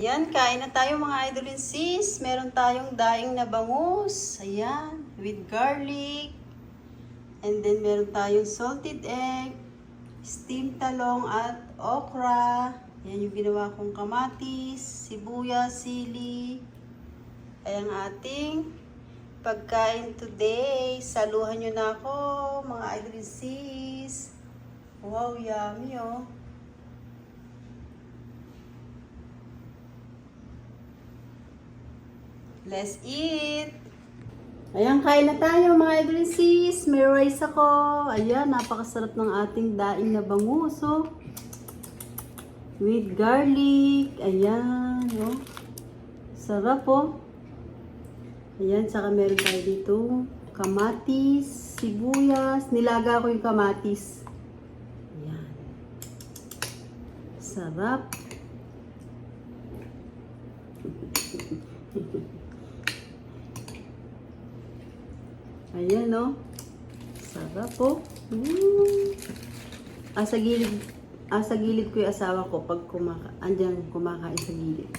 Ayan, kain na tayo mga idol and sis. Meron tayong daing na bangus. Ayan, with garlic. And then meron tayong salted egg, steamed talong at okra. Ayan yung ginawa kong kamatis, sibuyas, sili. Ayan ang ating pagkain today. Saluhan nyo na ako mga idol and sis. Wow, yummy oh. Let's eat! Ayan, kain na tayo mga idol and sis. May rice ako. Ayan, napakasarap ng ating daing na bangus, oh. With garlic. Ayan, oh. Sarap, oh. Ayan, saka meron tayo dito kamatis, sibuyas. Nilaga ko yung kamatis. Ayan. Sarap. Ayan, oh. Sarap, oh. Sa gilid ko yung asawa ko pag andyan kumakain sa gilid.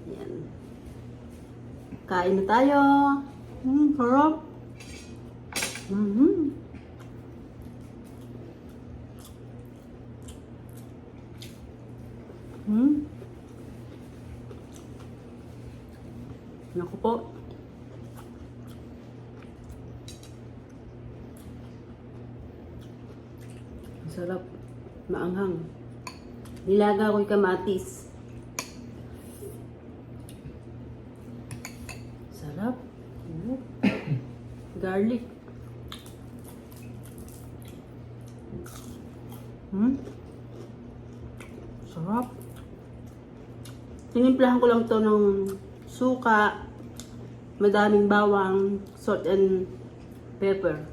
Ayan. Kain na tayo. Sarap. Naku po. Sarap. Maanghang. Nilaga ko yung kamatis. Sarap. Garlic. Sarap. Tinimplahan ko lang to ng suka, madaming bawang, salt and pepper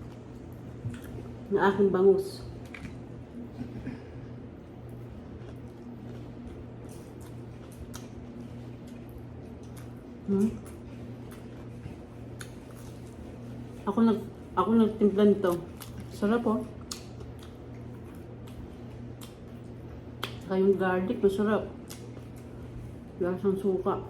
na aking bangus. Ako nagtimpla nito. Sarap, oh. Saka yung garlic, masarap. Lasang suka.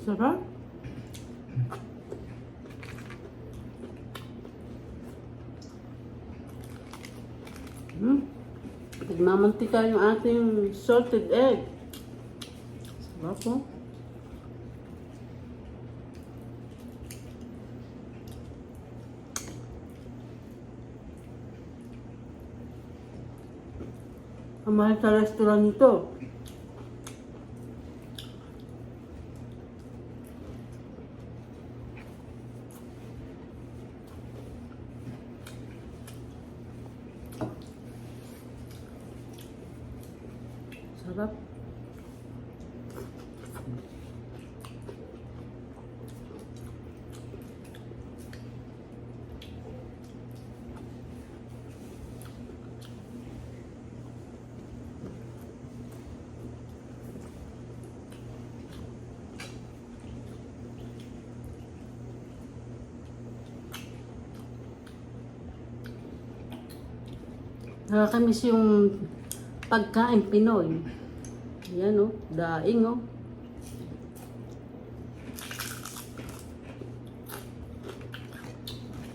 Sarap. Nagmamantika yung ating salted egg. Sarap, oh. Ang mahal sa restaurant nito. Sarap. Nakakamiss yung pagkain Pinoy. Ayan, oh. Daing, oh.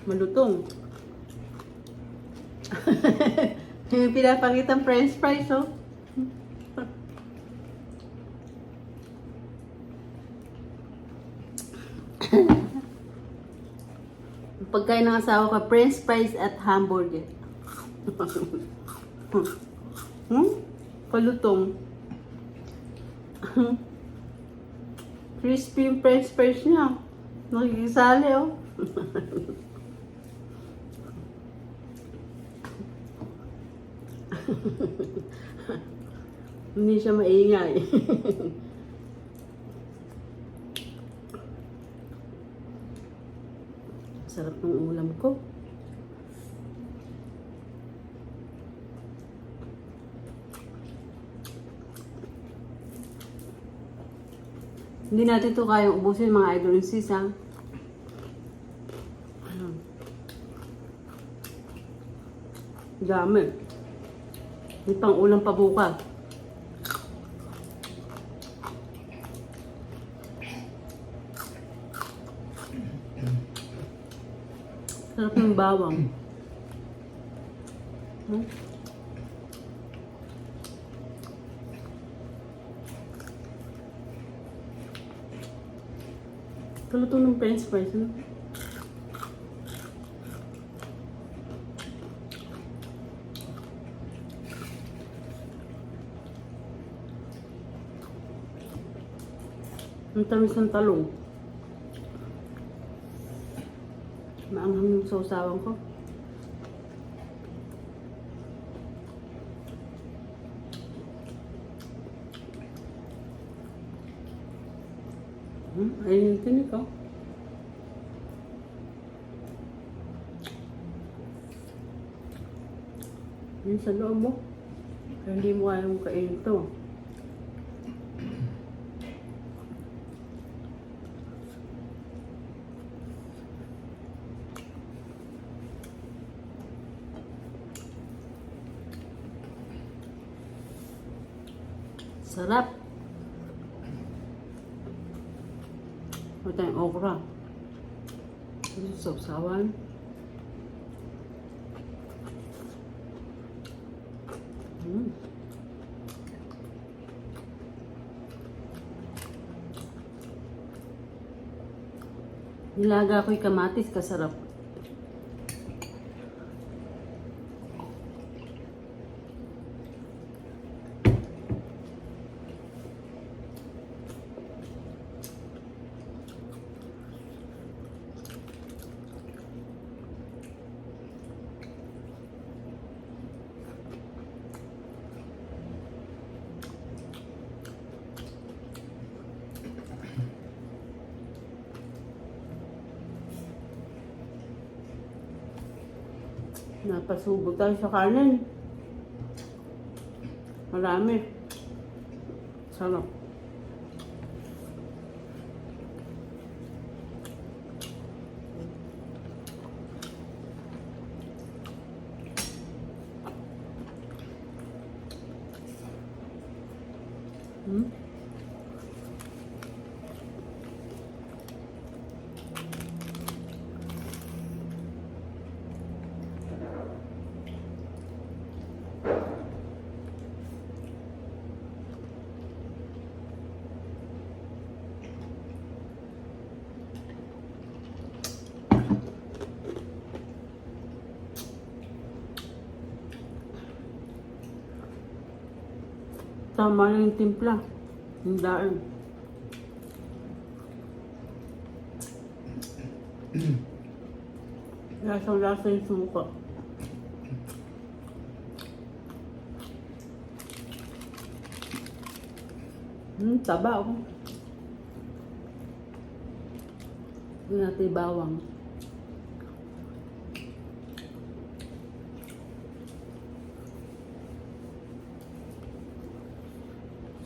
Malutong. Yung pinapakitang french fries, oh. Pagkain ng asawa ko, french fries at hamburger. Palutong. Crispy yung french fries niya. Nakikisali, oh. Hindi siya maingay. Sarap ng ulam ko. Hindi natin to kayang ubusin mga idol and sis, ha? Ayan. Dami. May pang ulam pa bukas. Sarap ng bawang. Hmm? Kaluto ng french fries, no? Ang tamis ng talong. Maanghang yung sausawan ko. Ayun yung tinik ko. Yun sa loob mo. Kaya hindi mo kayang kainin ito. Sarap. Ito yung okra. Ito sausawan. Nilaga ko'y kamatis, kasarap. Napasubo tayo sa kanin. Marami. Sarap. Tama na yung timpla. Yung daan. Lasang-lasa yung sumuka. Taba ako. Hindi natin bawang.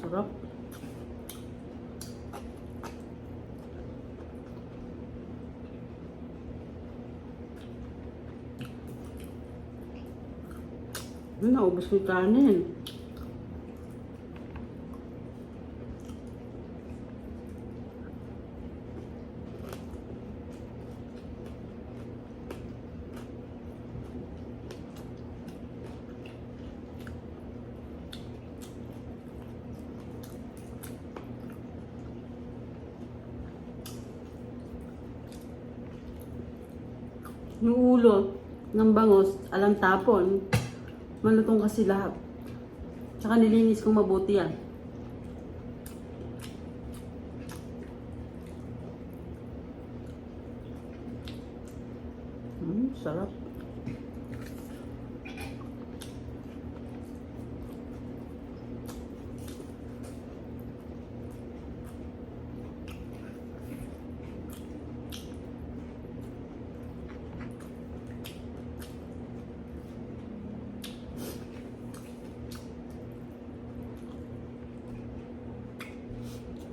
Sarap. Naubos ko yung kanin. Yung ulo ng bangus, alang tapon. Malutong kasi lahat. Tsaka nilinis kong mabuti yan. Sarap.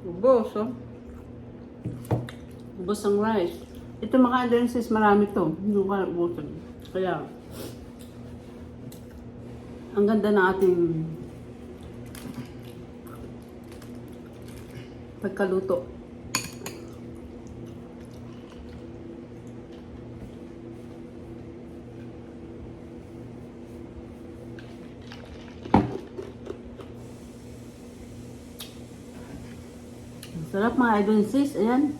Ubos, oh. Ubos ang rice. Ito mga idol sis, marami to. Hindi ko kaya ubusan. Kaya, ang ganda ng ating pagkaluto. Ang sarap mga idol sis. Ayan.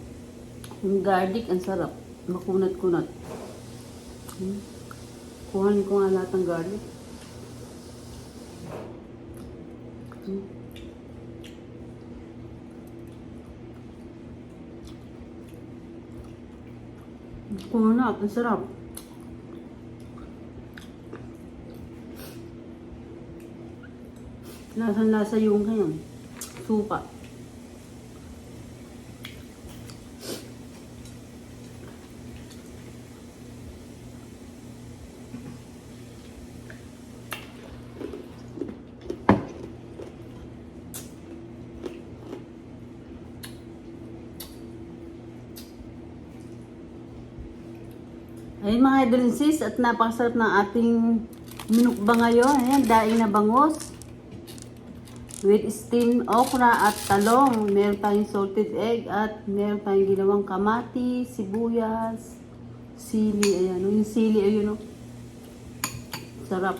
Yung garlic, ang sarap. Makunat-kunat. Kuhanin ko nga lahat ng garlic. Kunat, ang sarap. Lasang-lasa yung kanyang suka. Ayun mga idol sis, at napakasarap ng ating minukbang ngayon. Ayan, daing na bangus. With steamed okra at talong. Meron tayong salted egg at meron tayong ginawang kamati, sibuyas, sili. Ayan, yung sili, ayun o. Sarap.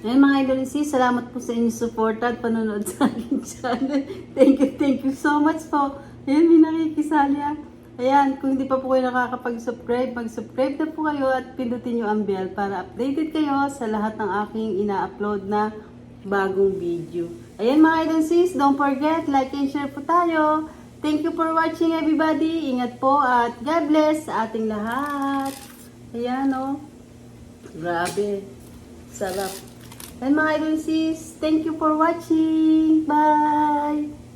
Ayun mga idol sis, salamat po sa inyong support at panonood sa aking channel. Thank you so much po. Ayan, may nakikisali ah. Ayan, kung hindi pa po kayo nakakapag-subscribe, mag-subscribe na po kayo at pindutin nyo ang bell para updated kayo sa lahat ng aking ina-upload na bagong video. Ayan mga idol sis, don't forget, like and share po tayo. Thank you for watching everybody. Ingat po at God bless sa ating lahat. Ayan o. Grabe. Sarap. Ayan mga idol sis, thank you for watching. Bye!